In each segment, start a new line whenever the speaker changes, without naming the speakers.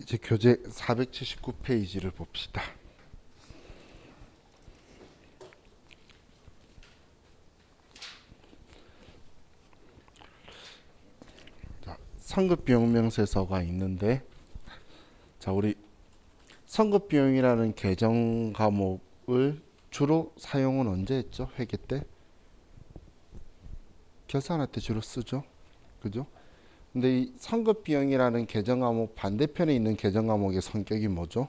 이제 교재 479페이지를 봅시다. 자, 성급비용 명세서가 있는데, 자, 우리 성급비용이라는 계정 과목을 주로 사용은 언제 했죠? 회계 때? 결산할 때 주로 쓰죠. 그죠? 근데 이 성급비용이라는 계정 과목 반대편에 있는 계정 과목의 성격이 뭐죠?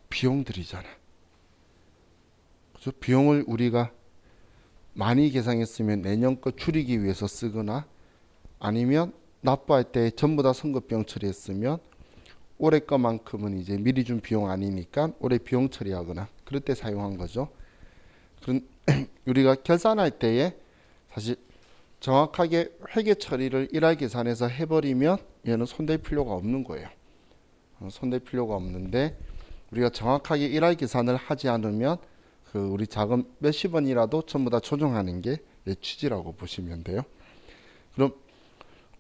비용들이잖아. 그죠? 비용을 우리가 많이 계상했으면 내년 거 줄이기 위해서 쓰거나 아니면 납부할 때 전부 다 성급비용 처리했으면 올해 거만큼은 이제 미리 준 비용 아니니까 올해 비용 처리하거나 그럴 때 사용한 거죠. 그런 우리가 결산할 때에 사실 정확하게 회계 처리를 일할 계산해서 해버리면 얘는 손댈 필요가 없는 거예요. 손댈 필요가 없는데 우리가 정확하게 일할 계산을 하지 않으면 그 우리 자금 몇십 원이라도 전부 다 조정하는 게 취지라고 보시면 돼요. 그럼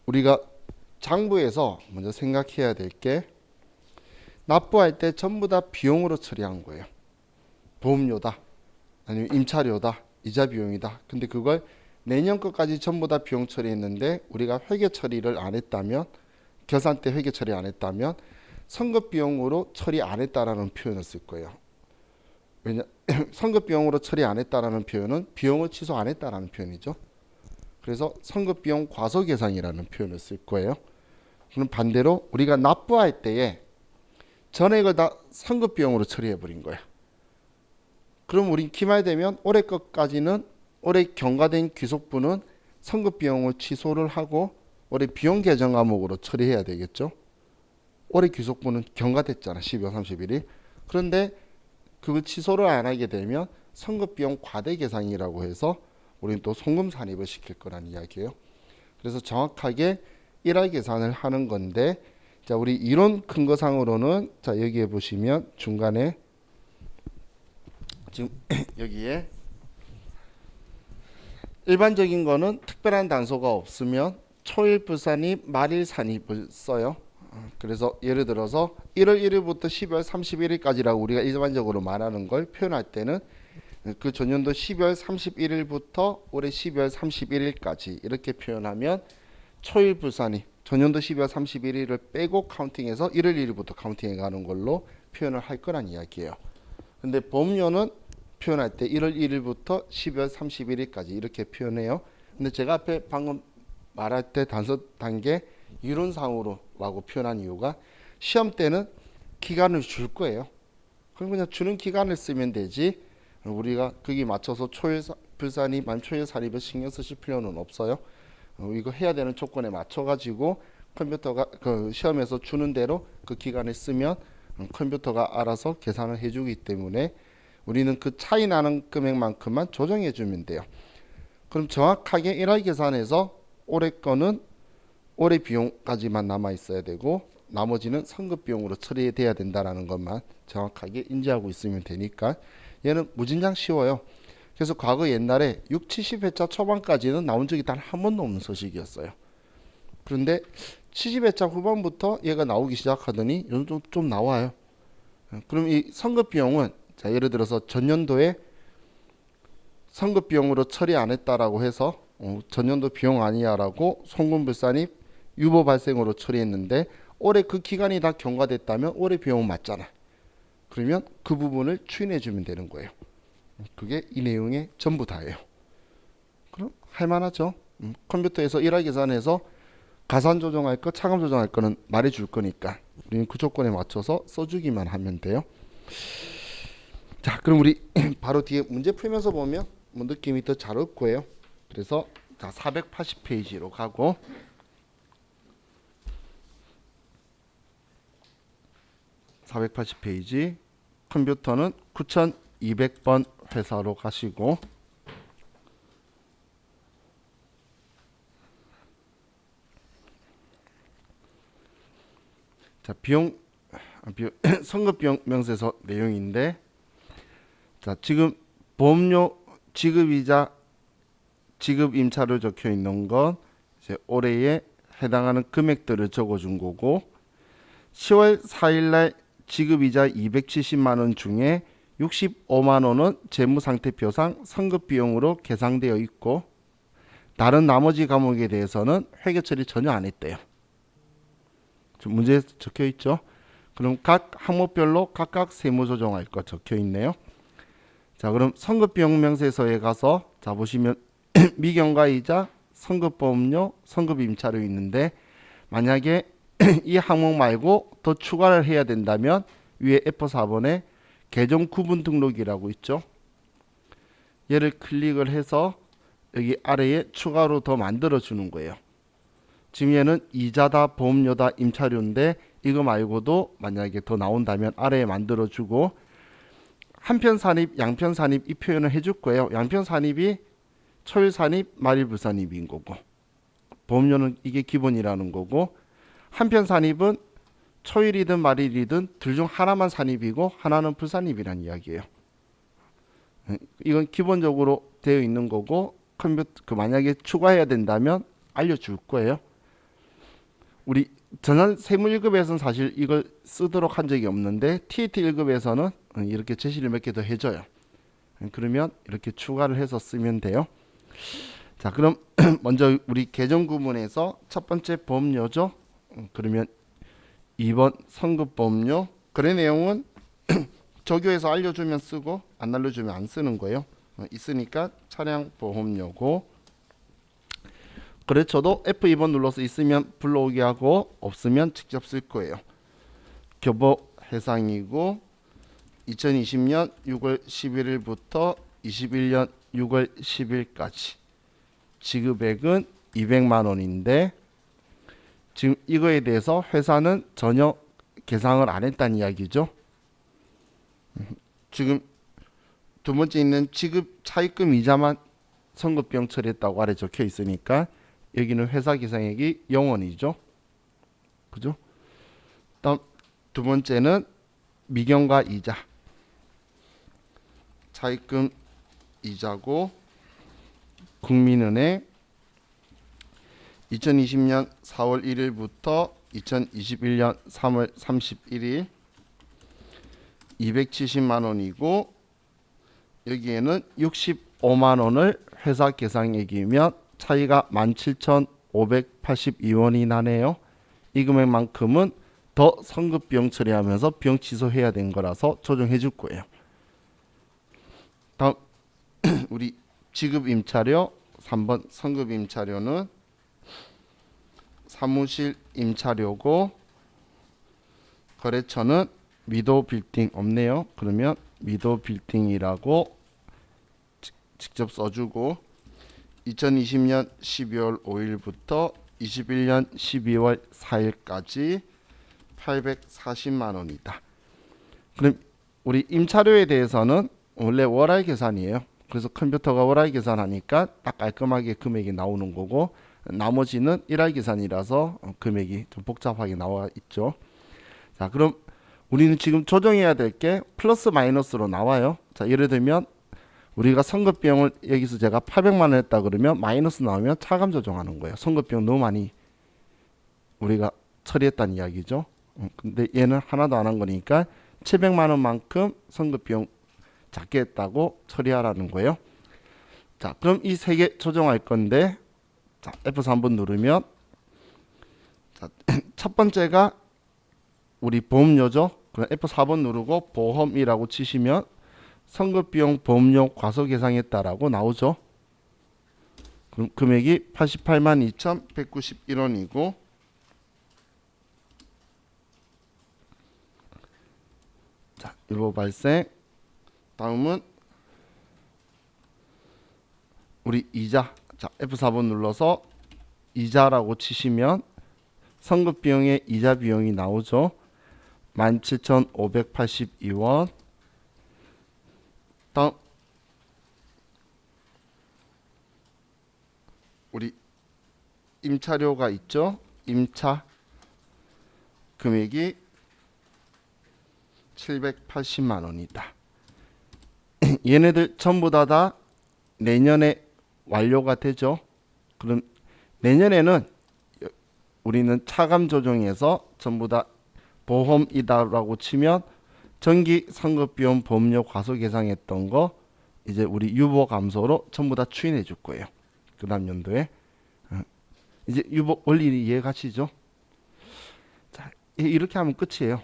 우리가 장부에서 먼저 생각해야 될 게 납부할 때 전부 다 비용으로 처리한 거예요. 보험료다, 아니면 임차료다, 이자 비용이다. 근데 그걸 내년 것까지 전부 다 비용 처리했는데 우리가 회계 처리를 안 했다면, 결산 때 회계 처리 안 했다면 선급 비용으로 처리 안 했다라는 표현을 쓸 거예요. 왜냐 선급 비용으로 처리 안 했다라는 표현은 비용을 취소 안 했다라는 표현이죠. 그래서 선급 비용 과소 계상이라는 표현을 쓸 거예요. 그럼 반대로 우리가 납부할 때에 전액을 다 선급 비용으로 처리해 버린 거야. 그럼 우리 기말되면 올해 것까지는 올해 경과된 귀속분은 선급 비용을 취소를 하고 올해 비용 계정 과목으로 처리해야 되겠죠. 올해 귀속분은 경과됐잖아. 12월 31일. 그런데 그걸 취소를 안 하게 되면 선급 비용 과대 계상이라고 해서 우리는 또 송금 산입을 시킬 거란 이야기예요. 그래서 정확하게 일할 계산을 하는 건데, 자, 우리 이론 근거상으로는 자, 여기에 보시면 중간에 지금 여기에 일반적인 거는 특별한 단서가 없으면 초일 불산입, 말일 산입을 써요. 그래서 예를 들어서 1월 1일부터 12월 31일까지라고 우리가 일반적으로 말하는 걸 표현할 때는 그 전년도 12월 31일부터 올해 12월 31일까지 이렇게 표현하면 초일 불산입, 전년도 12월 31일을 빼고 카운팅해서 1월 1일부터 카운팅해 가는 걸로 표현을 할 거란 이야기예요. 근데 보험료는 표현할 때 1월 1일부터 12월 31일까지 이렇게 표현해요. 근데 제가 앞에 방금 말할 때 단서 단계 이론상으로라고 표현한 이유가 시험 때는 기간을 줄 거예요. 그럼 그냥 주는 기간을 쓰면 되지 우리가 거기 맞춰서 초일 불산입, 만초일 산입을 신경 쓰실 필요는 없어요. 이거 해야 되는 조건에 맞춰 가지고 컴퓨터가 그 시험에서 주는 대로 그 기간을 쓰면 컴퓨터가 알아서 계산을 해주기 때문에 우리는 그 차이 나는 금액만큼만 조정해 주면 돼요. 그럼 정확하게 일할 계산해서 올해 거는 올해 비용까지만 남아 있어야 되고 나머지는 선급 비용으로 처리돼야 된다라는 것만 정확하게 인지하고 있으면 되니까 얘는 무진장 쉬워요. 그래서 과거 옛날에 6, 70회차 초반까지는 나온 적이 단 한 번도 없는 소식이었어요. 그런데 70회차 후반부터 얘가 나오기 시작하더니 요즘 좀 나와요. 그럼 이 선급 비용은 자, 예를 들어서 전년도에 선급 비용으로 처리 안 했다라고 해서 전년도 비용 아니야라고 송금불산입 유보 발생으로 처리했는데 올해 그 기간이 다 경과됐다면 올해 비용은 맞잖아. 그러면 그 부분을 추인해 주면 되는 거예요. 그게 이 내용의 전부 다예요. 그럼 할만하죠. 컴퓨터에서 일할 계산해서 가산 조정할 거, 차감 조정할 거는 말해 줄 거니까 우리는 그 조건에 맞춰서 써주기만 하면 돼요. 자, 그럼 우리 바로 뒤에 문제 풀면서 보면 뭐 느낌이 더 잘 올 거예요. 그래서 자, 480페이지로 가고 480페이지 컴퓨터는 9200번 회사로 가시고 자, 비용 선급 비용 명세서 내용인데 자, 지금 보험료 지급이자 지급 임차료 적혀 있는 건 이제 올해의 해당하는 금액들을 적어준 거고 10월 4일날 지급이자 270만 원 중에 65만 원은 재무상태표상 선급비용으로 계상되어 있고 다른 나머지 과목에 대해서는 회계 처리 전혀 안 했대요. 문제에 적혀 있죠. 그럼 각 항목별로 각각 세무 조정할 거 적혀 있네요. 자, 그럼 선급비용 명세서에 가서 자 보시면 미경과이자 선급보험료, 선급임차료 있는데 만약에 이 항목 말고 더 추가를 해야 된다면 위에 F4번에 계정 구분 등록이라고 있죠. 얘를 클릭을 해서 여기 아래에 추가로 더 만들어 주는 거예요. 지금 얘는 이자다, 보험료다, 임차료인데 이거 말고도 만약에 더 나온다면 아래에 만들어 주고 한편 산입, 양편 산입 이 표현을 해줄 거예요. 양편 산입이 초일 산입, 말일 불산입인 거고 보험료는 이게 기본이라는 거고 한편 산입은 초일이든 말일이든 둘 중 하나만 산입이고 하나는 불산입이라는 이야기예요. 이건 기본적으로 되어 있는 거고 컴퓨터 만약에 추가해야 된다면 알려줄 거예요. 우리 전원 세무 1급에서는 사실 이걸 쓰도록 한 적이 없는데 TAT 1급에서는 이렇게 제시를 몇 개 더 해줘요. 그러면 이렇게 추가를 해서 쓰면 돼요. 자, 그럼 먼저 우리 계정 구분에서 첫 번째 보험료죠. 그러면 2번 선급보험료. 거래 내용은 조교에서 알려주면 쓰고 안 알려주면 안 쓰는 거예요. 있으니까 차량 보험료고 거래처도 F2번 눌러서 있으면 불러오게 하고 없으면 직접 쓸 거예요. 교보 해상이고 2020년 6월 11일부터 21년 6월 10일까지 지급액은 200만 원인데 지금 이거에 대해서 회사는 전혀 계상을 안 했다는 이야기죠. 지금 두 번째 있는 지급 차입금 이자만 선급비용 처리했다고 아래 적혀 있으니까 여기는 회사 계상액이 0원이죠. 그죠? 다음 두 번째는 미경과 이자. 차입금 이자고 국민은행 2020년 4월 1일부터 2021년 3월 31일 270만 원이고 여기에는 65만 원을 회사 계상액이면 차이가 17,582원이 나네요. 이 금액만큼은 더 선급비용 처리하면서 비용 취소해야 된 거라서 조정해 줄 거예요. 다음 우리 지급 임차료 3번 선급 임차료는 사무실 임차료고 거래처는 미도 빌딩 없네요. 그러면 미도 빌딩이라고 직접 써주고 2020년 12월 5일부터 21년 12월 4일까지 840만 원이다. 그럼 우리 임차료에 대해서는 원래 월할 계산이에요. 그래서 컴퓨터가 월할 계산하니까 딱 깔끔하게 금액이 나오는 거고 나머지는 일할 계산이라서 금액이 좀 복잡하게 나와 있죠. 자, 그럼 우리는 지금 조정해야 될 게 플러스 마이너스로 나와요. 자, 예를 들면 우리가 선급비용을 여기서 제가 800만 원 했다 그러면 마이너스 나오면 차감 조정하는 거예요. 선급비용 너무 많이 우리가 처리했다는 이야기죠. 근데 얘는 하나도 안 한 거니까 700만 원만큼 선급비용 작게 했다고 처리하라는 거예요. 자, 그럼 이 세 개 조정할 건데 자, F3번 누르면 자, 첫 번째가 우리 보험료죠. 그럼 F4번 누르고 보험이라고 치시면 선급비용 보험료 과소계상했다라고 나오죠. 그럼 금액이 88만 2,191원이고 자, 일부 발생. 다음은 우리 이자. 자, F4번 눌러서 이자라고 치시면 선급비용의 이자 비용이 나오죠. 17,582원. 다음 우리 임차료가 있죠. 임차 금액이 780만 원이다. 얘네들 전부 다 내년에 완료가 되죠. 그럼 내년에는 우리는 차감 조정에서 전부 다 보험이다라고 치면 전기 선급비용 보험료 과소 계상했던 거 이제 우리 유보 감소로 전부 다 추인해 줄 거예요. 그 다음 연도에. 이제 유보 원리 이해 가시죠? 자, 이렇게 하면 끝이에요.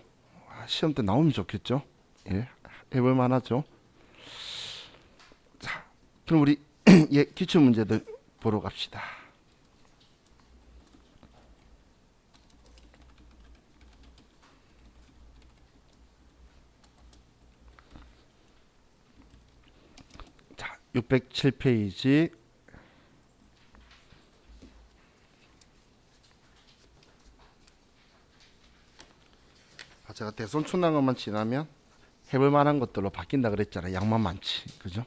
시험 때 나오면 좋겠죠? 예, 해볼 만하죠? 자, 그럼 우리 예, 기출 문제들 보러 갑시다. 자, 607페이지. 제가 대손 충남 것만 지나면 해볼 만한 것들로 바뀐다 그랬잖아요. 양만 많지. 그죠?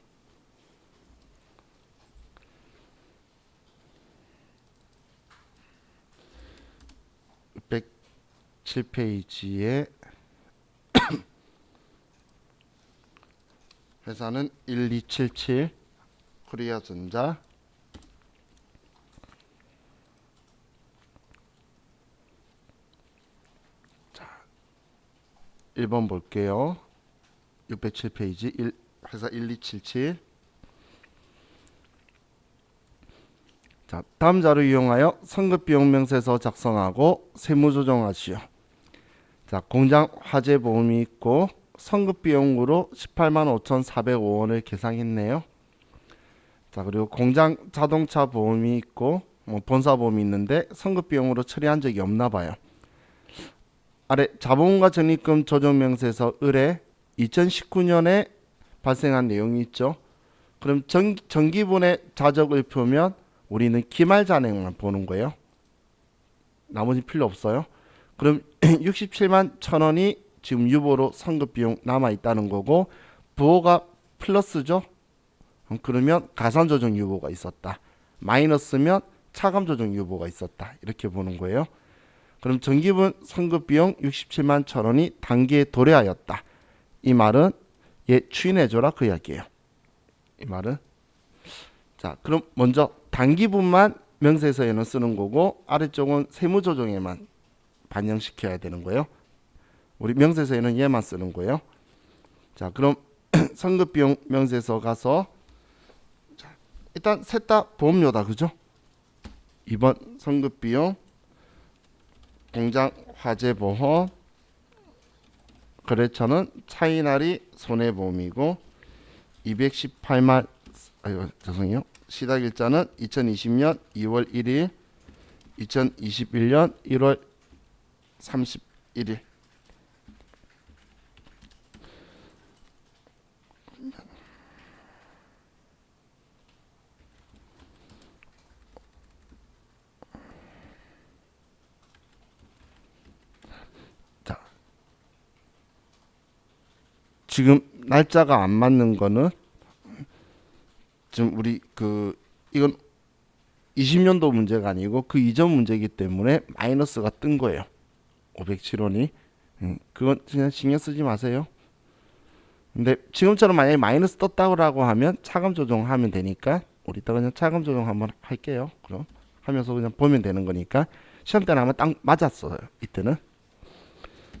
칠 페이지에 회사는 1277 코리아전자. 자, 1번 볼게요. 607페이지 회사 1277. 자, 다음 자료 이용하여 선급비용 명세서 작성하고 세무조정하시오. 자, 공장 화재 보험이 있고 선급비용으로 18만 5,405원을 계상했네요. 자, 그리고 공장 자동차 보험이 있고 본사 보험이 있는데 선급비용으로 처리한 적이 없나 봐요. 아래 자본과 적립금 조정명세서 을에 2019년에 발생한 내용이 있죠. 그럼 정기분의 자적을 보면 우리는 기말 잔액만 보는 거예요. 나머지 필요 없어요. 그럼 67만 1,000원이 지금 유보로 선급비용 남아 있다는 거고 부호가 플러스죠. 그러면 가산조정 유보가 있었다. 마이너스면 차감조정 유보가 있었다. 이렇게 보는 거예요. 그럼 정기분 선급비용 67만 1,000원이 단기에 도래하였다. 이 말은 얘 추인해줘라 그 이야기예요. 이 말은. 자, 그럼 먼저 단기분만 명세서에는 쓰는 거고 아래쪽은 세무조정에만 반영시켜야 되는 거예요. 우리 명세서에는 얘만 쓰는 거예요. 자, 그럼 선급비용 명세서 가서 자, 일단 셋 다 보험료다. 그죠? 2번 선급비용 공장 화재보험 거래처는 차이나리 손해보험이고 218만 죄송해요. 시작일자는 2020년 2월 1일 2021년 1월 31일. 자, 지금 날짜가 안 맞는 거는 지금 우리 이건 20년도 문제가 아니고 그 이전 문제이기 때문에 마이너스가 뜬 거예요. 507원이. 그건 그냥 신경 쓰지 마세요. 근데 지금처럼 만약에 마이너스 떴다고 하면 차감 조정하면 되니까 우리 이따 그냥 차감 조정 한번 할게요. 그럼 하면서 그냥 보면 되는 거니까 시험 때는 아마 딱 맞았어요. 이때는.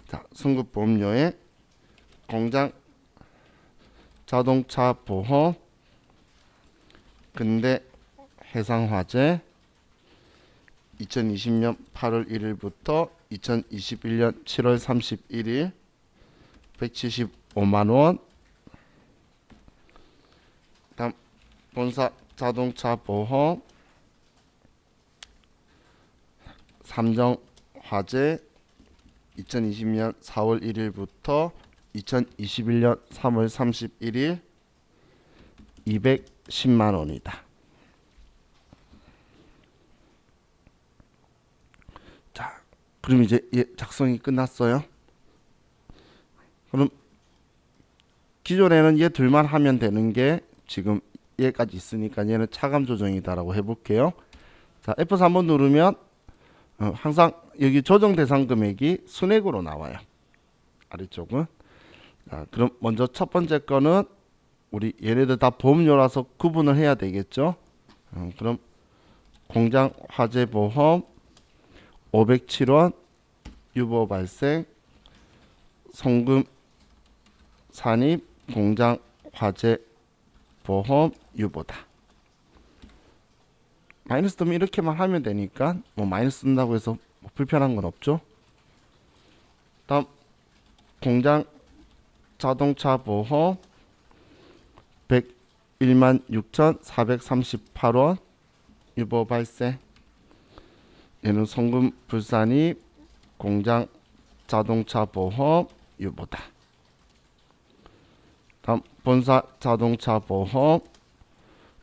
자, 승급보험료에 공장 자동차 보험 근대 해상화재 2020년 8월 1일부터 2021년 7월 31일 175만원. 다음 본사 자동차 보험 삼정화재 2020년 4월 1일부터 2021년 3월 31일 210만원이다. 자, 그럼 이제 작성이 끝났어요. 그럼 기존에는 얘 둘만 하면 되는 게 지금 얘까지 있으니까 얘는 차감 조정이다라고 해볼게요. 자, F3 한번 누르면 항상 여기 조정 대상 금액이 순액으로 나와요. 아래쪽은. 자, 그럼 먼저 첫 번째 거는 우리 얘네들 다 보험료라서 구분을 해야 되겠죠. 그럼 공장 화재 보험 507원 유보 발생, 송금 산입, 공장 화재 보험 유보다. 마이너스 뜨면 이렇게만 하면 되니까 뭐 마이너스 뜬다고 해서 뭐 불편한 건 없죠. 다음 공장 자동차 보험 101만 6,438원 유보 발생. 얘는 송금 불산입, 공장 자동차 보험 유보다. 다음 본사 자동차 보험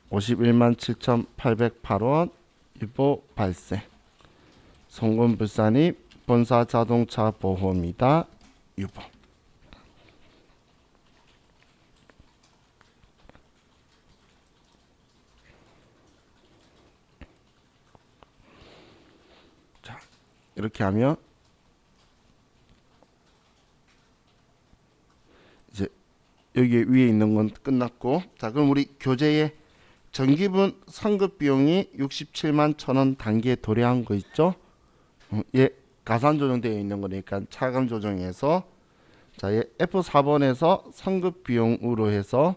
51만 7,808원 유보 발생. 송금 불산입, 본사 자동차 보험이다 유보. 자, 이렇게 하면 이제 여기 위에 있는 건 끝났고, 자 그럼 우리 교재에 전기분 상급 비용이 67만 1,000원 단계에 도래한 거 있죠? 얘 가산 조정되어 있는 거니까 차감 조정해서, 자 얘 F4번에서 상급 비용으로 해서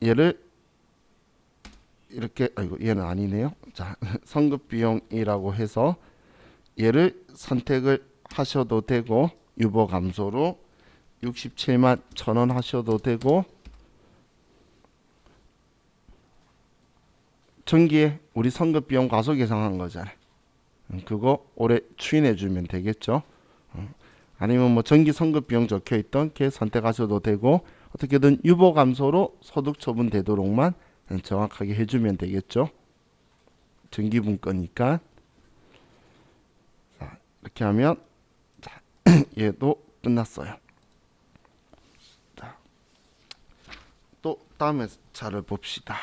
얘를 이렇게, 아이고 얘는 아니네요. 자 상급 비용이라고 해서 얘를 선택을 하셔도 되고, 유보 감소로 67만 1,000원 하셔도 되고, 전기에 우리 선급 비용 과소 계상한 거잖아요. 그거 올해 추인해 주면 되겠죠. 아니면 뭐 전기 선급 비용 적혀 있던 걔 선택하셔도 되고, 어떻게든 유보 감소로 소득 처분 되도록만 정확하게 해주면 되겠죠. 전기분 거니까. 자, 이렇게 하면 자, 얘도 끝났어요. 자, 또 다음에 차를 봅시다.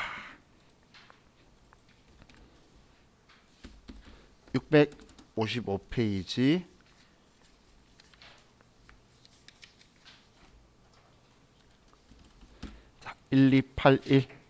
655페이지. 자, 1281.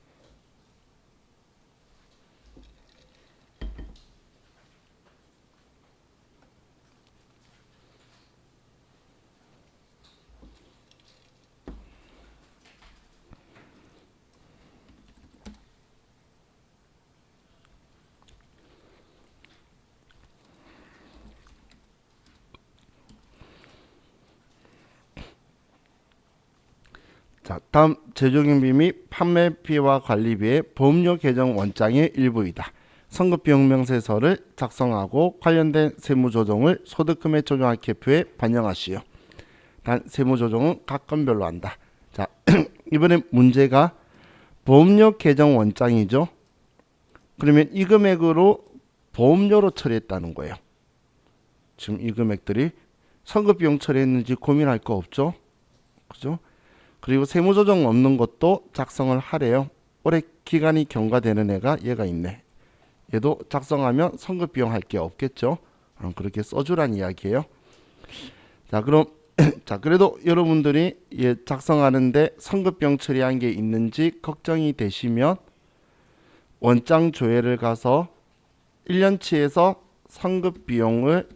자, 다음 제조경비 및 판매비와 관리비의 보험료 개정 원장의 일부이다. 선급비용 명세서를 작성하고 관련된 세무조정을 소득금액 조정할 계표에 반영하시오. 단 세무조정은 각 건별로 한다. 자, 이번에 문제가 보험료 개정 원장이죠. 그러면 이 금액으로 보험료로 처리했다는 거예요. 지금 이 금액들이 선급비용 처리했는지 고민할 거 없죠. 그죠? 그리고 세무조정 없는 것도 작성을 하래요. 올해 기간이 경과되는 애가 얘가 있네. 얘도 작성하면 선급비용 할 게 없겠죠. 그렇게 써주란 이야기예요. 자 그럼 자 그래도 여러분들이 얘 작성하는데 선급비용 처리한 게 있는지 걱정이 되시면 원장 조회를 가서 1년치에서 선급비용을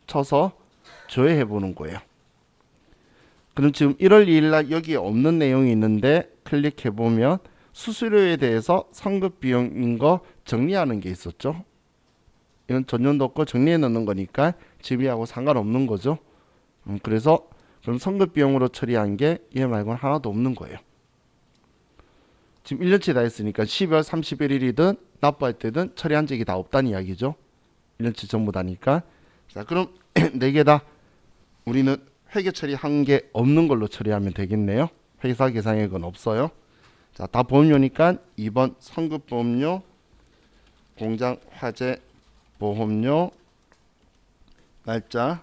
쳐서 조회해 보는 거예요. 그럼 지금 1월 2일 날 여기에 없는 내용이 있는데 클릭해 보면 수수료에 대해서 선급 비용인 거 정리하는 게 있었죠. 이건 전년도 없고 정리해 놓는 거니까 지비하고 상관없는 거죠. 그래서 그럼 선급 비용으로 처리한 게 얘 말고는 하나도 없는 거예요. 지금 1년치 다 했으니까 12월 31일이든 납부할 때든 처리한 적이 다 없다는 이야기죠. 1년치 전부 다니까. 자 그럼 4개 다 우리는 회계 처리한 게 없는 걸로 처리하면 되겠네요. 회사 계상액은 없어요. 자, 다 보험료니까 2번 선급보험료, 공장 화재 보험료, 날짜,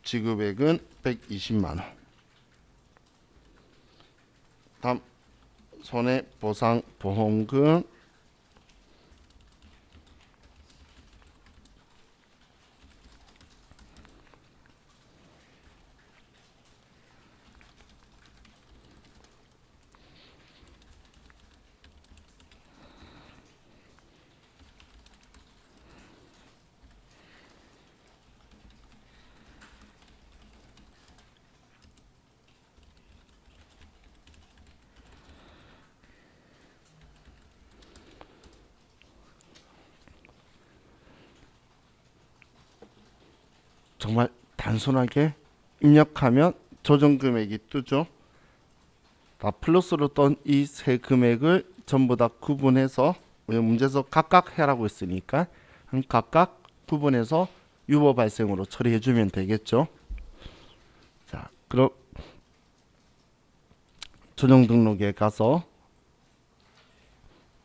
지급액은 120만 원. 다음 손해보상보험금, 정말 단순하게 입력하면 조정 금액이 뜨죠. 다 플러스로 떤 이 세 금액을 전부 다 구분해서 문제에서 각각 해라고 했으니까 각각 구분해서 유보 발생으로 처리해 주면 되겠죠. 자, 그럼 조정 등록에 가서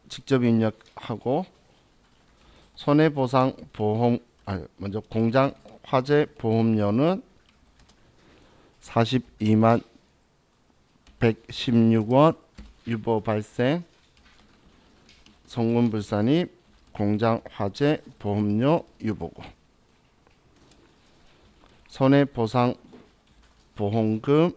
직접 입력하고 손해보상 보험 먼저 공장 화재 보험료는 42만 116원 유보 발생 성금불산입 공장 화재 보험료 유보고 손해보상 보험금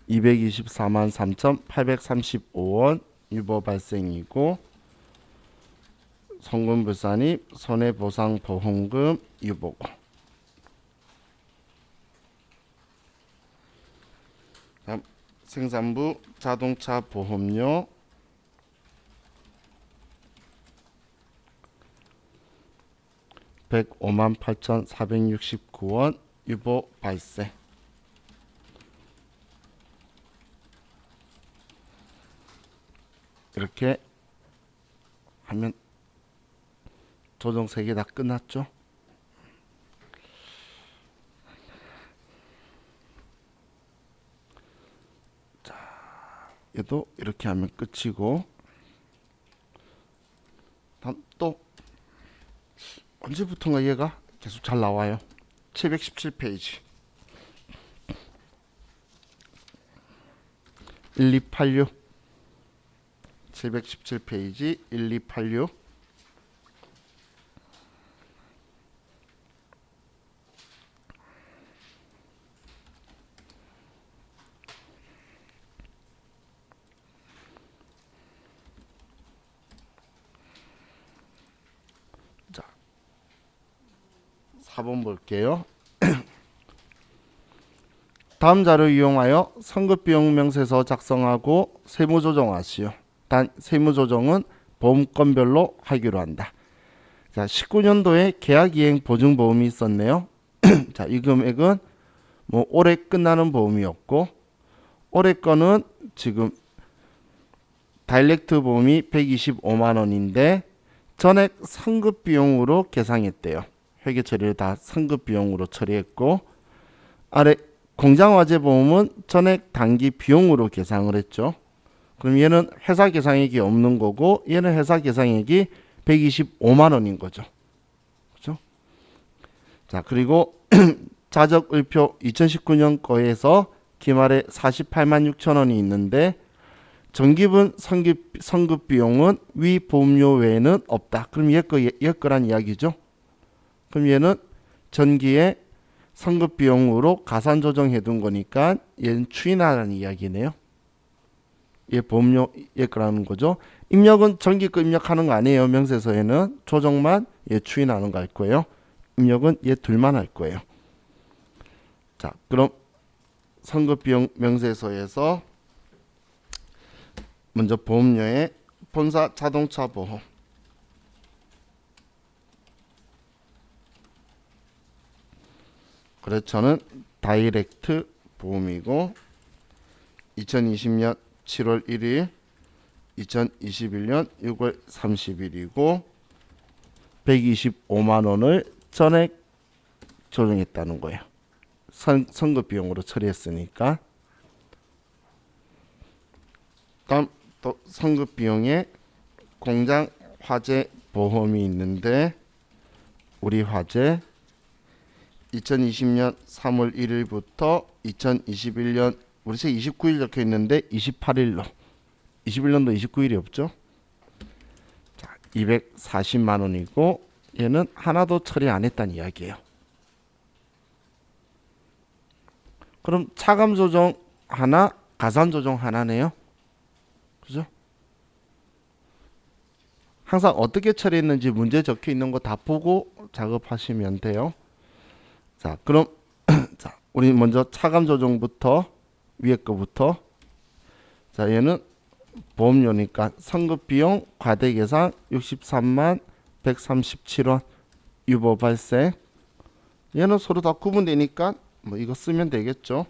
224만 3,835원 유보 발생이고 성금불산입 손해보상 보험금 유보고 다음 생산부 자동차 보험료 105만 8,469원 유보 발생. 이렇게 하면 조정 3개 다 끝났죠. 자, 얘도 이렇게 하면 끝이고 다음 또 언제부턴가 얘가 계속 잘 나와요. 717페이지 1286 717페이지 1286 자, 4번 볼게요. 다음 자료 이용하여 선급비용 명세서 작성하고 세무조정하시오. 단 세무조정은 보험건별로 하기로 한다. 자, 19년도에 계약이행 보증보험이 있었네요. 자, 이 금액은 뭐 올해 끝나는 보험이었고 올해 거는 지금 다이렉트 보험이 125만 원인데 전액 선급비용으로 계상했대요. 회계 처리를 다 선급비용으로 처리했고 아래 공장화재 보험은 전액 단기 비용으로 계상을 했죠. 그럼 얘는 회사 계상액이 없는 거고 얘는 회사 계상액이 125만 원인 거죠. 그렇죠? 자, 그리고 자적을표 2019년 거에서 기말에 48만 6천 원이 있는데 정기분 선급 비용은 위 보험료 외에는 없다. 그럼 얘 거란 이야기죠. 그럼 얘는 전기에 선급 비용으로 가산 조정해 둔 거니까 얘는 추인하라는 이야기네요. 얘 보험료 얘 거라는 거죠. 입력은 전기 거 입력하는 거 아니에요. 명세서에는 조정만 얘 추인하는 거 할 거예요. 입력은 얘 둘만 할 거예요. 자, 그럼 선급 비용 명세서에서 먼저 보험료에 본사 자동차 보험 거래처는 다이렉트 보험이고 2020년 7월 1일 2021년 6월 30일이고 125만 원을 전액 조정했다는 거예요. 선급 비용으로 처리했으니까. 다음 또 선급 비용에 공장 화재 보험이 있는데 우리 화재 2020년 3월 1일부터 2021년 우리 책 29일 적혀 있는데 28일로 21년도 29일이 없죠. 자, 240만 원이고 얘는 하나도 처리 안 했다는 이야기예요. 그럼 차감 조정 하나, 가산 조정 하나네요. 그죠? 항상 어떻게 처리했는지 문제 적혀 있는 거 다 보고 작업하시면 돼요. 자, 그럼 자, 우리 먼저 차감 조정부터 위에 거부터. 자, 얘는 보험료니까 선급 비용 과대 계상 63만 137원 유보 발생 얘는 서로 다 구분되니까 뭐 이거 쓰면 되겠죠.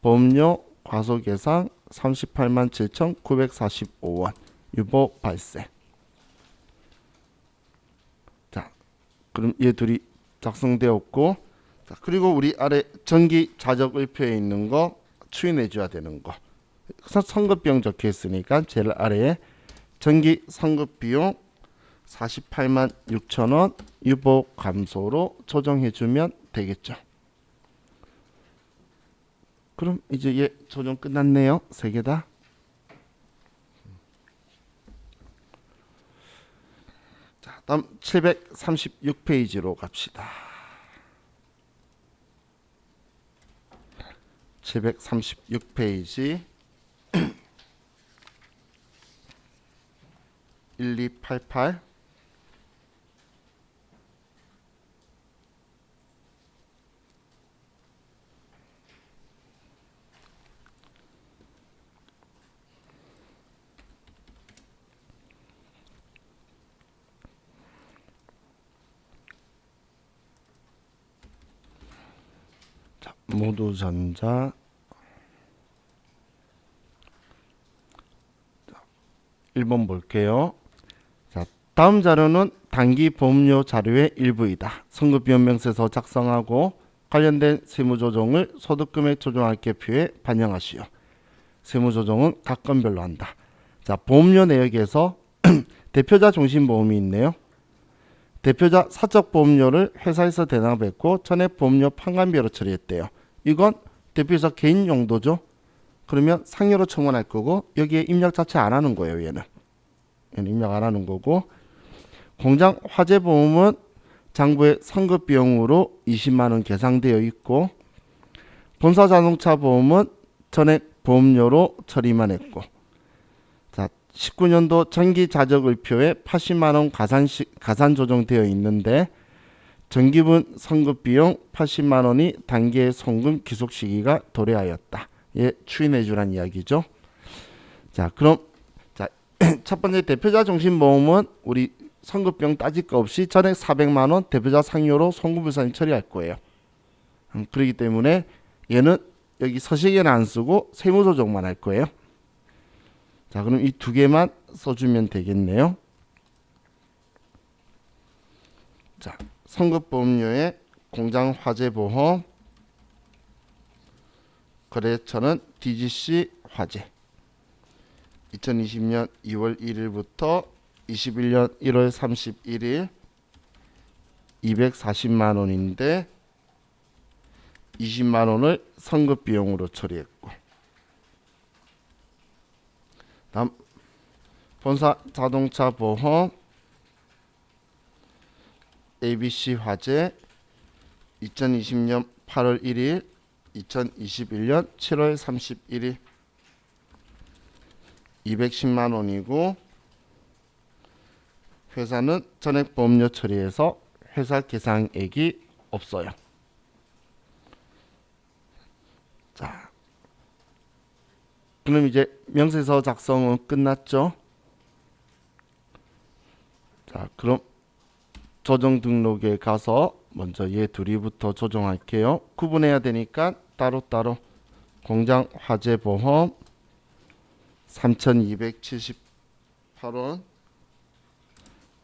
보험료 과소계상 38만 7,945원 유보 발생. 자, 그럼 얘 둘이 작성되었고, 자, 그리고 우리 아래 전기 자적을표에 있는 거 추인해 줘야 되는 거. 성급비용 적혀 있으니까 제일 아래에 전기 성급비용 48만 6천원 유보 감소로 조정해 주면 되겠죠. 그럼 이제 얘 조정 끝났네요. 세 개 다. 자, 다음 736페이지로 갑시다. 736페이지 1288 자, 모두전자 1번 볼게요. 자, 다음 자료는 단기 보험료 자료의 일부이다. 성급비용 명세서 작성하고 관련된 세무조정을 소득금액 조정할계표에 반영하시오. 세무조정은 각 건별로 한다. 자, 보험료 내역에서 대표자 종신보험이 있네요. 대표자 사적 보험료를 회사에서 대납했고 전액 보험료 판관비로 처리했대요. 이건 대표자 개인 용도죠. 그러면 상여로 청원할 거고 여기에 입력 자체 안 하는 거예요. 얘는 입력 안 하는 거고, 공장 화재 보험은 장부의 성급 비용으로 20만 원 계상되어 있고, 본사 자동차 보험은 전액 보험료로 처리만 했고, 자, 19년도 전기 자적을표에 80만 원 가산 조정되어 있는데 전기분 성급 비용 80만 원이 단기의 송금 기속 시기가 도래하였다. 예, 추인해 주란 이야기죠. 자, 그럼 자, 첫 번째 대표자 종신보험은 우리 성급비용 따질 거 없이 전액 400만 원 대표자 상여로 송금불산이 처리할 거예요. 그렇기 때문에 얘는 여기 서식에는 안 쓰고 세무조정만 할 거예요. 자, 그럼 이 두 개만 써주면 되겠네요. 자, 성급보험료의 공장화재보험 거래처는 DGC 화재 2020년 2월 1일부터 21년 1월 31일 240만 원인데 20만 원을 성급 비용으로 처리했고, 다음 본사 자동차 보험 ABC 화재 2020년 8월 1일 2021년 7월 31일 210만 원이고, 회사는 전액 보험료 처리해서 회사 계상액이 없어요. 자, 그럼 이제 명세서 작성은 끝났죠. 자, 그럼 조정 등록에 가서 먼저 얘 둘이부터 조정할게요. 구분해야 되니까 따로따로 공장 화재 보험 3,278원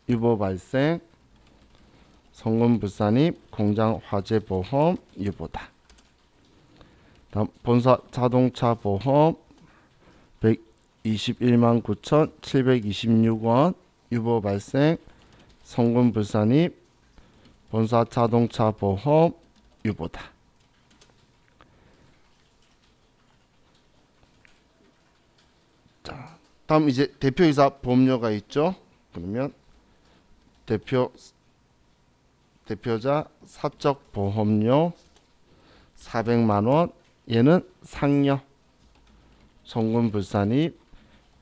유보 발생 성금 불산입 공장 화재 보험 유보다. 다음 본사 자동차 보험 121만 9,726원 유보 발생 성금 불산입 본사 자동차 보험 유보다. 자, 다음 이제 대표이사 보험료가 있죠. 그러면 대표자 사적 보험료 400만 원, 얘는 상여 성금 불산입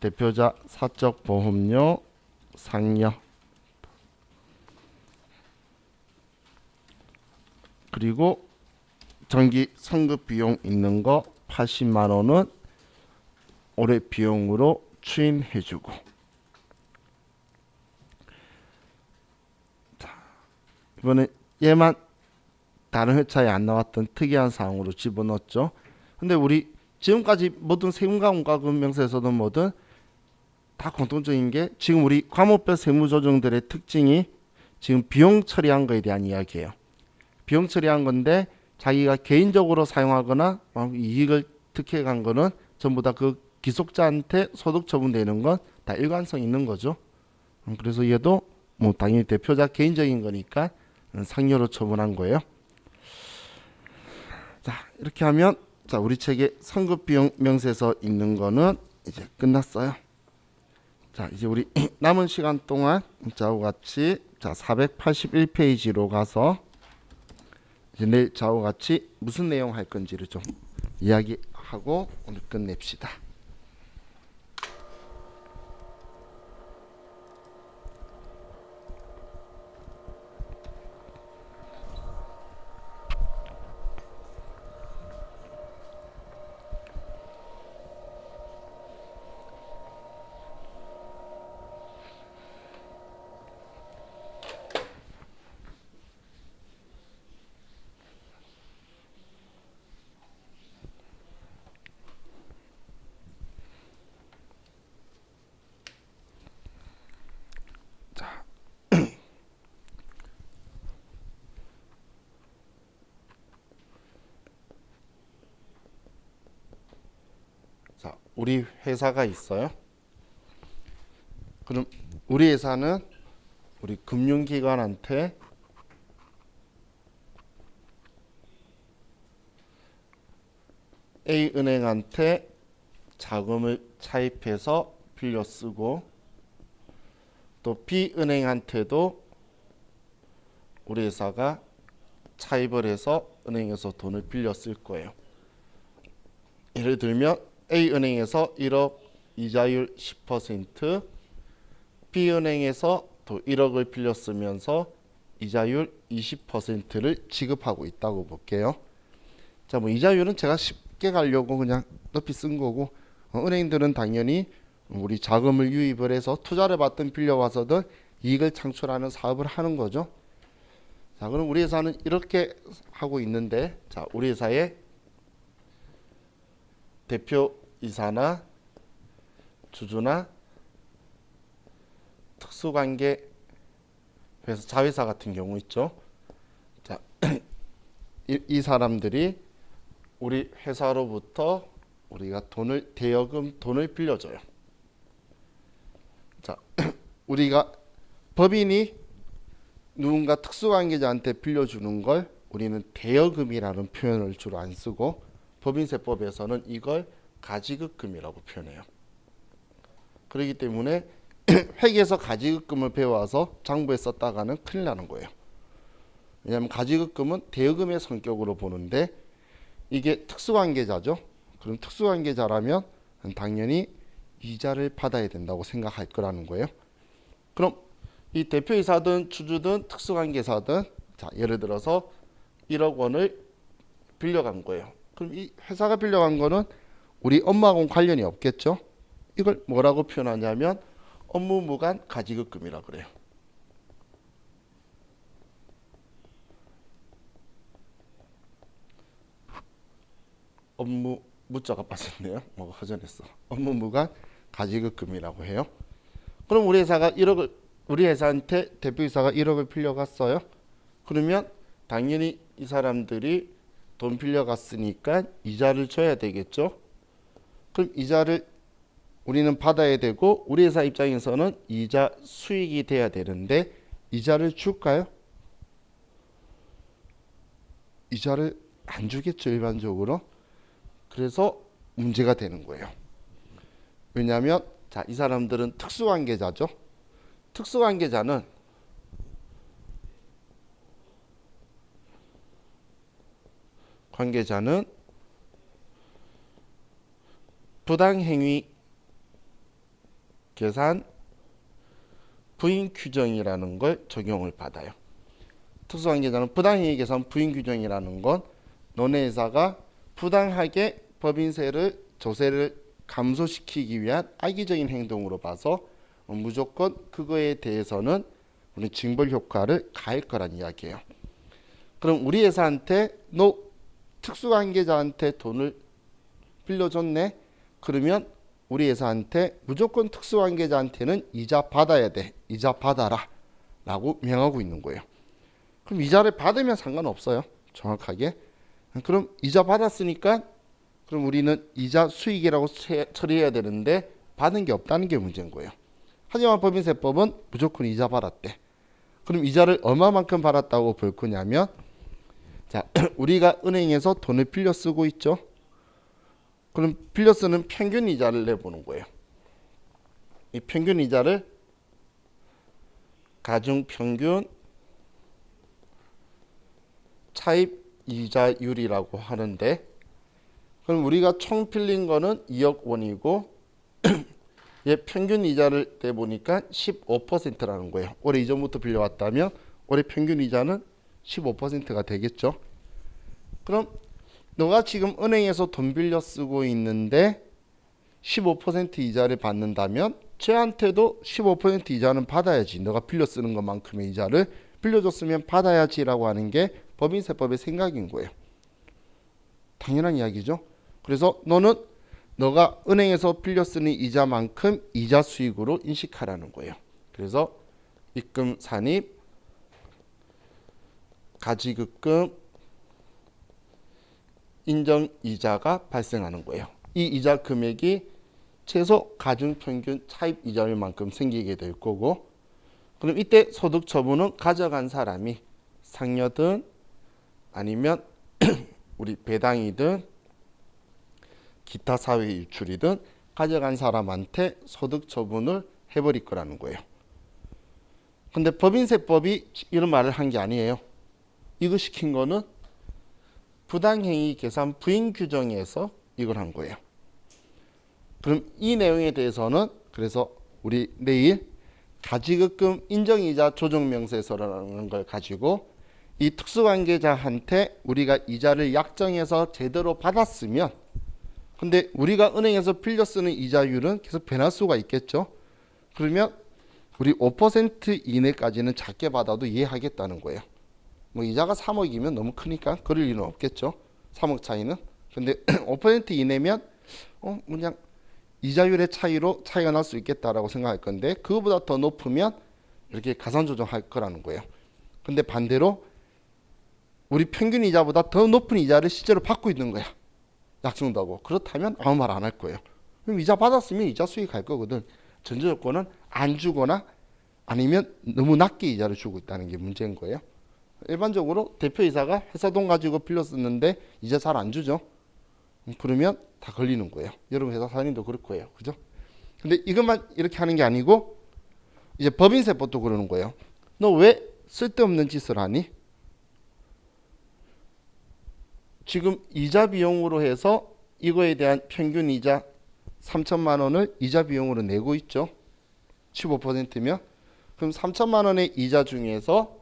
대표자 사적 보험료 상여, 그리고 전기 성급 비용 있는 거 80만 원은 올해 비용으로 추인해주고, 자, 이번에 얘만 다른 회차에 안 나왔던 특이한 사항으로 집어넣었죠. 근데 우리 지금까지 모든 세금과 원가금 명세에서도 뭐든 다 공통적인 게 지금 우리 과목별 세무조정들의 특징이 지금 비용 처리한 거에 대한 이야기예요. 비용 처리한 건데 자기가 개인적으로 사용하거나 이익을 득해간 거는 전부 다 그 기속자한테 소득 처분되는 건 다 일관성 있는 거죠. 그래서 얘도 뭐 당연히 대표자 개인적인 거니까 상여로 처분한 거예요. 자, 이렇게 하면 자, 우리 책에 선급 비용 명세서 있는 거는 이제 끝났어요. 자, 이제 우리 남은 시간 동안 자와 같이 자 481페이지로 가서 이제 내일 자와 같이 무슨 내용 할 건지를 좀 이야기하고 오늘 끝냅시다. 자, 우리 회사가 있어요. 그럼 우리 회사는 우리 금융기관한테 A은행한테 자금을 차입해서 빌려 쓰고 또 B은행한테도 우리 회사가 차입을 해서 은행에서 돈을 빌려 쓸 거예요. 예를 들면 A은행에서 1억 이자율 10%, B은행에서 또 1억을 빌려 쓰면서 이자율 20%를 지급하고 있다고 볼게요. 자, 뭐 이자율은 제가 쉽게 가려고 그냥 높이 쓴 거고 은행들은 당연히 우리 자금을 유입을 해서 투자를 받든 빌려와서든 이익을 창출하는 사업을 하는 거죠. 자, 그럼 우리 회사는 이렇게 하고 있는데 자, 우리 회사의 대표이사나 주주나 특수관계 회사 자회사 같은 경우 있죠. 자, 이 사람들이 우리 회사로부터 우리가 대여금 돈을 빌려줘요. 자, 우리가 법인이 누군가 특수관계자한테 빌려주는 걸 우리는 대여금이라는 표현을 주로 안 쓰고 법인세법에서는 이걸 가지급금이라고 표현해요. 그렇기 때문에 회계에서 가지급금을 배워와서 장부에 썼다가는 큰일 나는 거예요. 왜냐하면 가지급금은 대여금의 성격으로 보는데 이게 특수관계자죠. 그럼 특수관계자라면 당연히 이자를 받아야 된다고 생각할 거라는 거예요. 그럼 이 대표이사든 주주든 특수관계사든 자, 예를 들어서 1억 원을 빌려간 거예요. 그럼 이 회사가 빌려간 거는 우리 업무하고는 관련이 없겠죠. 이걸 뭐라고 표현하냐면 업무무관 가지급금이라 그래요. 업무 무자가 빠졌네요. 뭐가 허전했어. 업무무관 가지급금이라고 해요. 그럼 우리 회사한테 대표이사가 1억을 빌려갔어요. 그러면 당연히 이 사람들이 돈 빌려갔으니까 이자를 줘야 되겠죠. 그럼 이자를 우리는 받아야 되고 우리 회사 입장에서는 이자 수익이 돼야 되는데 이자를 줄까요? 이자를 안 주겠죠, 일반적으로. 그래서 문제가 되는 거예요. 왜냐하면 자, 이 사람들은 특수관계자죠. 특수관계자는 부당행위 계산 부인 규정이라는 걸 적용을 받아요. 특수관계자는 부당행위 계산 부인 규정이라는 건 너네 회사가 부당하게 법인세를 조세를 감소시키기 위한 악의적인 행동으로 봐서 무조건 그거에 대해서는 우리 징벌 효과를 가할 거란 이야기예요. 그럼 우리 회사한테 너 특수관계자한테 돈을 빌려줬네. 그러면 우리 회사한테 무조건 특수관계자한테는 이자 받아야 돼. 이자 받아라 라고 명하고 있는 거예요. 그럼 이자를 받으면 상관없어요. 정확하게. 그럼 이자 받았으니까 그럼 우리는 이자 수익이라고 처리해야 되는데 받은 게 없다는 게 문제인 거예요. 하지만 법인세법은 무조건 이자 받았대. 그럼 이자를 얼마만큼 받았다고 볼 거냐면, 자, 우리가 은행에서 돈을 빌려 쓰고 있죠. 그럼 빌려 쓰는 평균 이자를 내보는 거예요. 이 평균 이자를 가중평균 차입 이자율이라고 하는데, 그럼 우리가 총 빌린 거는 2억 원이고 얘 평균 이자를 내보니까 15%라는 거예요. 올해 이전부터 빌려왔다면 올해 평균 이자는 15%가 되겠죠. 그럼 너가 지금 은행에서 돈 빌려 쓰고 있는데 15% 이자를 받는다면 쟤한테도 15% 이자는 받아야지. 너가 빌려 쓰는 것만큼의 이자를 빌려줬으면 받아야지라고 하는 게 법인세법의 생각인 거예요. 당연한 이야기죠. 그래서 너는 너가 은행에서 빌려 쓰는 이자만큼 이자 수익으로 인식하라는 거예요. 그래서 입금 산입, 가지급금, 인정 이자가 발생하는 거예요. 이 이자 금액이 최소 가중평균 차입 이자율만큼 생기게 될 거고, 그럼 이때 소득 처분은 가져간 사람이 상여든 아니면 우리 배당이든 기타 사회 유출이든 가져간 사람한테 소득 처분을 해버릴 거라는 거예요. 근데 법인세법이 이런 말을 한 게 아니에요. 이거 시킨 거는 부당행위 계산 부인 규정에서 이걸 한 거예요. 그럼 이 내용에 대해서는 그래서 우리 내일 가지급금 인정이자 조정명세서라는 걸 가지고 이 특수관계자한테 우리가 이자를 약정해서 제대로 받았으면, 근데 우리가 은행에서 빌려 쓰는 이자율은 계속 변할 수가 있겠죠. 그러면 우리 5% 이내까지는 작게 받아도 이해하겠다는 거예요. 뭐 이자가 3억이면 너무 크니까 그럴 일은 없겠죠. 3억 차이는. 근데 5% 이내면 그냥 이자율의 차이로 차이가 날 수 있겠다라고 생각할 건데, 그거보다 더 높으면 이렇게 가산 조정할 거라는 거예요. 근데 반대로 우리 평균 이자보다 더 높은 이자를 실제로 받고 있는 거야. 약정도 하고. 그렇다면 아무 말 안 할 거예요. 그럼 이자 받았으면 이자 수익 갈 거거든. 전제 조건은 안 주거나 아니면 너무 낮게 이자를 주고 있다는 게 문제인 거예요. 일반적으로 대표이사가 회사 돈 가지고 빌려 썼는데 이자 잘 안 주죠. 그러면 다 걸리는 거예요. 여러분 회사 사장님도 그럴 거예요. 그죠? 근데 이것만 이렇게 하는 게 아니고 이제 법인세법도 그러는 거예요. 너 왜 쓸데없는 짓을 하니? 지금 이자 비용으로 해서 이거에 대한 평균 이자 3천만 원을 이자 비용으로 내고 있죠. 15%면 그럼 3천만 원의 이자 중에서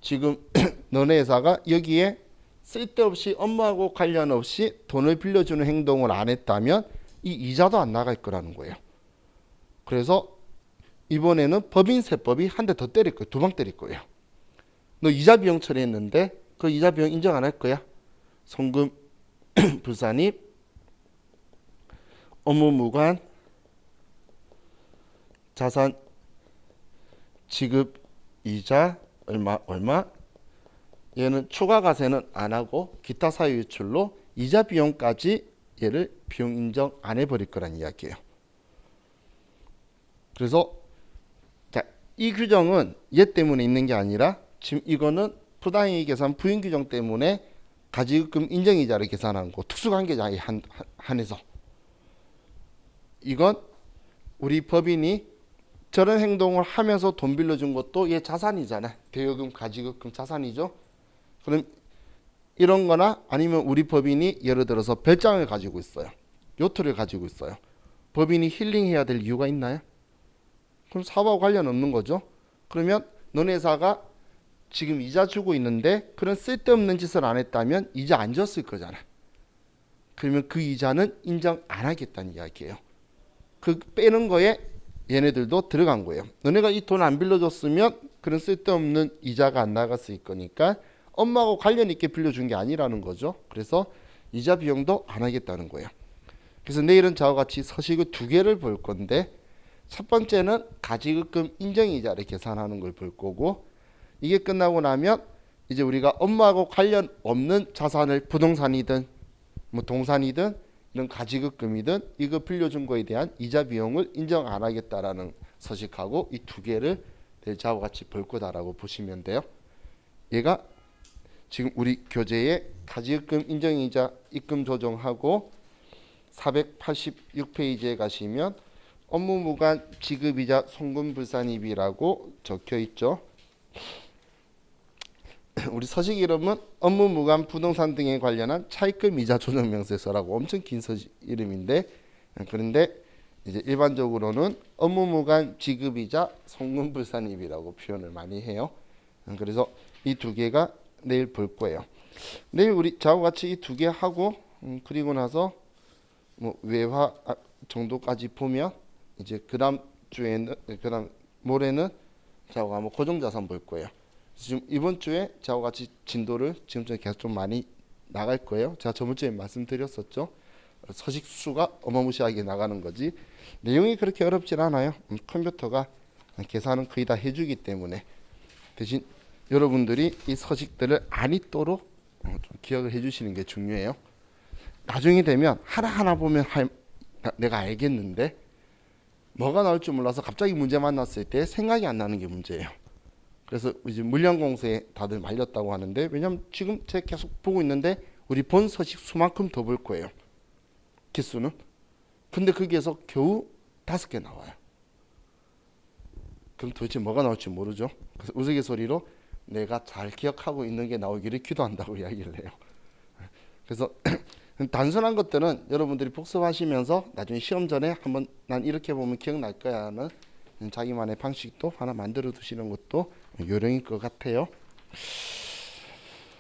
지금 너네 회사가 여기에 쓸데없이 업무하고 관련 없이 돈을 빌려주는 행동을 안 했다면 이 이자도 안 나갈 거라는 거예요. 그래서 이번에는 법인세법이 한 대 더 때릴 거예요. 두 방 때릴 거예요. 너 이자 비용 처리했는데 그 이자 비용 인정 안 할 거야. 송금 불산입, 업무 무관, 자산 지급 이자 얼마 얘는 추가 과세는 안 하고 기타 사유 유출로 이자 비용까지 얘를 비용 인정 안 해버릴 거란 이야기예요. 그래서 자, 이 규정은 얘 때문에 있는 게 아니라 지금 이거는 부당이익 계산 부인 규정 때문에 가지급금 인정이자를 계산한 거 특수관계자에 한해서 이건 우리 법인이 저런 행동을 하면서 돈 빌려준 것도 얘 자산이잖아. 대여금 가지급금 자산이죠. 그럼 이런 거나 아니면 우리 법인이 예를 들어서 별장을 가지고 있어요. 요트를 가지고 있어요. 법인이 힐링해야 될 이유가 있나요? 그럼 사업하고 관련 없는 거죠. 그러면 너네 회사가 지금 이자 주고 있는데 그런 쓸데없는 짓을 안 했다면 이자 안 줬을 거잖아. 그러면 그 이자는 인정 안 하겠다는 이야기예요. 그 빼는 거에 얘네들도 들어간 거예요. 너네가 이 돈 안 빌려줬으면 그런 쓸데없는 이자가 안 나갔을 거니까 엄마하고 관련 있게 빌려준 게 아니라는 거죠. 그래서 이자 비용도 안 하겠다는 거예요. 그래서 내일은 저와 같이 서식을 두 개를 볼 건데, 첫 번째는 가지급금 인정이자를 계산하는 걸 볼 거고, 이게 끝나고 나면 이제 우리가 엄마하고 관련 없는 자산을 부동산이든 뭐 동산이든 이런 가지급금이든 이거 빌려준 거에 대한 이자 비용을 인정 안 하겠다라는 서식하고 이 두 개를 내일 저와 같이 볼 거다라고 보시면 돼요. 얘가 지금 우리 교재에 가지급금 인정이자 입금 조정하고 486페이지에 가시면 업무무관 지급이자 송금불산입이라고 적혀 있죠. 우리 서식 이름은 업무무관 부동산 등에 관련한 차입금 이자 조정 명세서라고 엄청 긴 서식 이름인데, 그런데 이제 일반적으로는 업무무관 지급이자 송금불산입이라고 표현을 많이 해요. 그래서 이 두 개가 내일 볼 거예요. 내일 우리 저와 같이 이 두 개 하고 그리고 나서 뭐 외화 정도까지 보면 이제 그다음 주에는 그다음 모레는 저와 뭐 고정자산 볼 거예요. 지금 이번 주에 저와 같이 진도를 지금쯤 계속 좀 많이 나갈 거예요. 제가 저번 주에 말씀드렸었죠. 서식 수가 어마무시하게 나가는 거지 내용이 그렇게 어렵진 않아요. 컴퓨터가 계산은 거의 다 해주기 때문에, 대신 여러분들이 이 서식들을 안 잊도록 좀 기억을 해주시는 게 중요해요. 나중에 되면 하나하나 보면 내가 알겠는데 뭐가 나올 줄 몰라서 갑자기 문제 만났을 때 생각이 안 나는 게 문제예요. 그래서 이제 물량공세에 다들 말렸다고 하는데, 왜냐면 지금 제가 계속 보고 있는데 우리 본 서식 수만큼 더 볼 거예요. 기수는. 근데 거기에서 겨우 5개 나와요. 그럼 도대체 뭐가 나올지 모르죠. 그래서 우스갯소리로 내가 잘 기억하고 있는 게 나오기를 기도한다고 이야기를 해요. 그래서 단순한 것들은 여러분들이 복습하시면서 나중에 시험 전에 한번 난 이렇게 보면 기억날 거야 하는 자기만의 방식도 하나 만들어 두시는 것도 요령일 것 같아요.